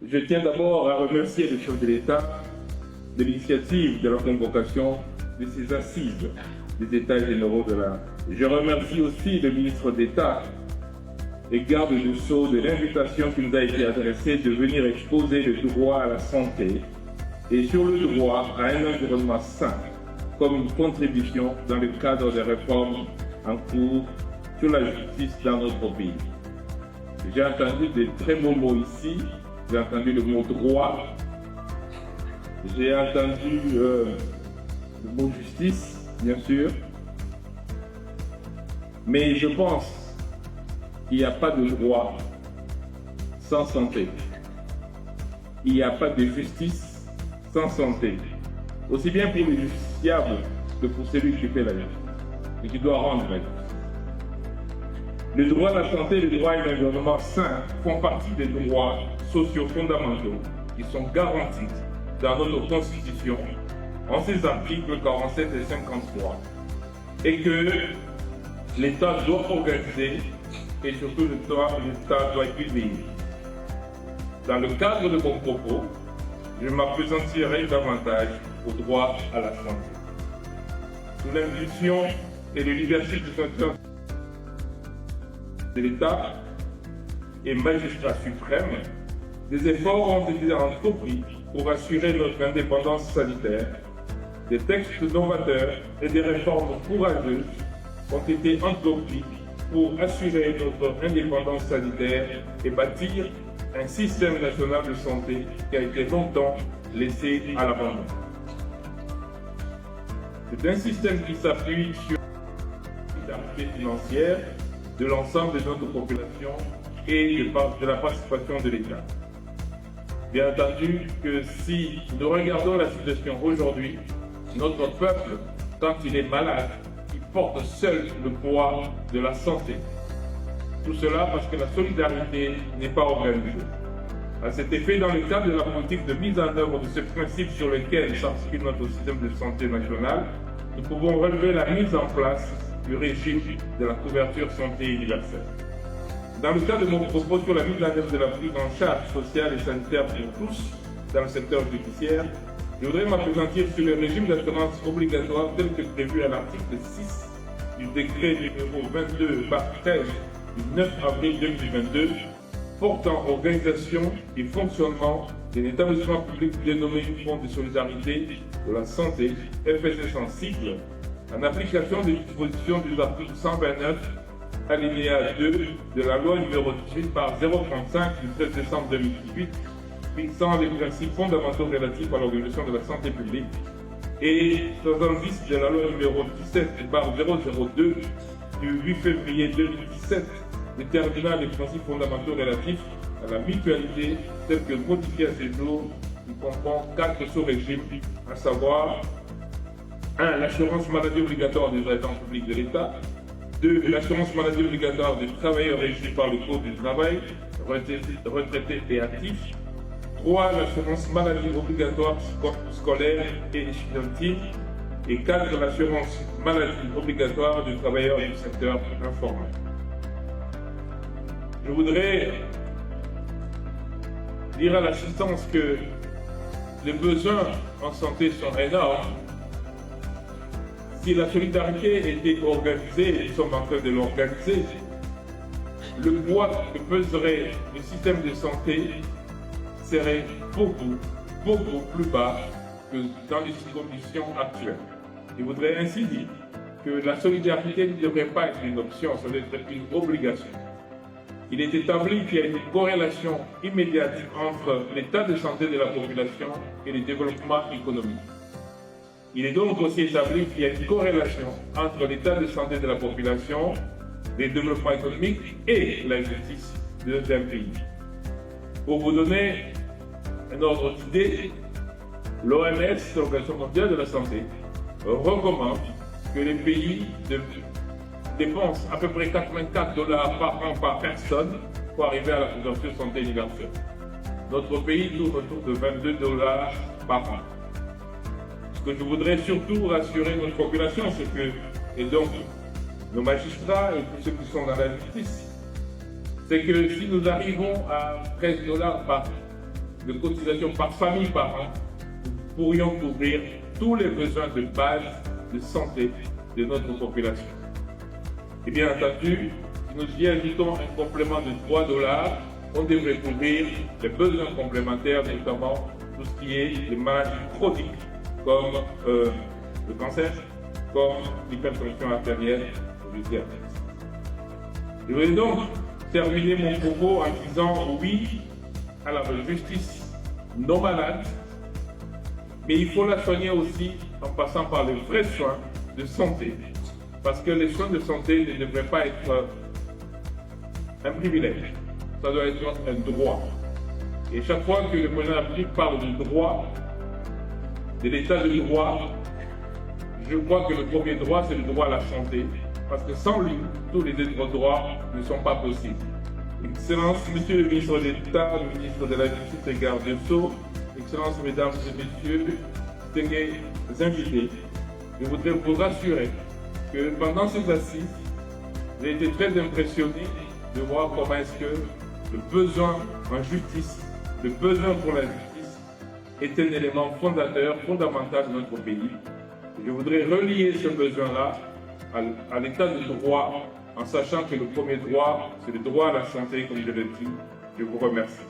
Je tiens d'abord à remercier le chef de l'État de l'initiative de la convocation de ces assises des États généraux de la... Je remercie aussi le ministre d'État et garde de Sceaux de l'invitation qui nous a été adressée de venir exposer le droit à la santé et sur le droit à un environnement sain comme une contribution dans le cadre des réformes en cours sur la justice dans notre pays. J'ai entendu de très beaux mots ici, j'ai entendu le mot droit, j'ai entendu le mot justice, bien sûr, mais je pense qu'il n'y a pas de droit sans santé. Il n'y a pas de justice sans santé. Aussi bien pour le justiciable que pour celui qui fait la justice et qui doit rendre la justice. Le droit à la santé et le droit à un environnement sain font partie des droits sociaux fondamentaux qui sont garantis dans notre Constitution en ses articles 47 et 53 et que l'État doit organiser et surtout l'État doit éveiller. Dans le cadre de mon propos, je m'appesantirai davantage au droit à la santé. Sous l'impulsion et le leadership du secteur de l'État et magistrat suprême, des efforts ont été entrepris pour assurer notre indépendance sanitaire. Des textes novateurs et des réformes courageuses ont été entrepris pour assurer notre indépendance sanitaire et bâtir un système national de santé qui a été longtemps laissé à l'abandon. C'est un système qui s'appuie sur la solidarité financière de l'ensemble de notre population et de la participation de l'État. Bien entendu que si nous regardons la situation aujourd'hui, notre peuple, quand il est malade, il porte seul le poids de la santé. Tout cela parce que la solidarité n'est pas organisée. À cet effet, dans le cadre de la politique de mise en œuvre de ce principe sur lequel s'articule notre système de santé national, nous pouvons relever la mise en place du régime de la couverture santé universelle. Dans le cadre de mon propos sur la mise en œuvre de la prise en charge sociale et sanitaire pour tous dans le secteur judiciaire, je voudrais m'appesantir sur le régime d'assurance obligatoire tel que prévu à l'article 6 du décret numéro 22/13 du 9 avril 2022 portant organisation et fonctionnement d'un établissement public dénommé Fonds de solidarité de la santé, FSS en sigle, en application des dispositions du article 129, alinéa 2 de la loi numéro 18/035 du 13 décembre 2018, fixant les principes fondamentaux relatifs à l'organisation de la santé publique, et 70 de la loi numéro 17/002 du 8 février 2017, déterminant les principes fondamentaux relatifs à la mutualité, tels que modifiés à ce jour, qui comprend 4 sous-régimes, à savoir 1. L'assurance maladie obligatoire des agents publics de l'État. 2. L'assurance maladie obligatoire des travailleurs régis par le Code du travail, retraités et actifs. 3. L'assurance maladie obligatoire scolaire et étudiantine. Et 4. L'assurance maladie obligatoire des travailleurs du secteur informel. Je voudrais dire à l'assistance que les besoins en santé sont énormes. Si la solidarité était organisée, et nous sommes en train de l'organiser, le poids que peserait le système de santé serait beaucoup plus bas que dans les conditions actuelles. Je voudrais ainsi dire que la solidarité ne devrait pas être une option, ça doit être une obligation. Il est établi qu'il y a une corrélation immédiate entre l'état de santé de la population et le développement économique. Il est donc aussi établi qu'il y a une corrélation entre l'état de santé de la population, le développement économique et la justice d'un pays. Pour vous donner un ordre d'idée, l'OMS, l'Organisation mondiale de la santé, recommande que les pays dépensent à peu près $84 par an par personne pour arriver à la couverture santé universelle. Notre pays tourne autour de $22 par an. Ce que je voudrais surtout rassurer notre population, c'est que, et donc nos magistrats et tous ceux qui sont dans la justice, c'est que si nous arrivons à $13 par de cotisation par famille par an, nous pourrions couvrir tous les besoins de base de santé de notre population. Et bien entendu, si nous y ajoutons un complément de $3, on devrait couvrir les besoins complémentaires, notamment tout ce qui est les maladies chroniques, comme le cancer, comme l'hypertension artérielle ou le diabète. Je vais donc terminer mon propos en disant oui à la justice non malade, mais il faut la soigner aussi en passant par les vrais soins de santé, parce que les soins de santé ne devraient pas être un privilège, ça doit être un droit. Et chaque fois que le président de la République parle de droit, de l'état de droit, je crois que le premier droit, c'est le droit à la santé, parce que sans lui, tous les autres droits ne sont pas possibles. Excellence, Monsieur le ministre d'État, le ministre de la Justice et garde des Sceaux, Excellences, Mesdames et Messieurs, distingués invités, je voudrais vous rassurer que pendant ces assises, j'ai été très impressionné de voir comment est-ce que le besoin en justice, le besoin pour la justice est un élément fondateur, fondamental de notre pays. Je voudrais relier ce besoin-là à l'état de droit, en sachant que le premier droit, c'est le droit à la santé, comme je l'ai dit. Je vous remercie.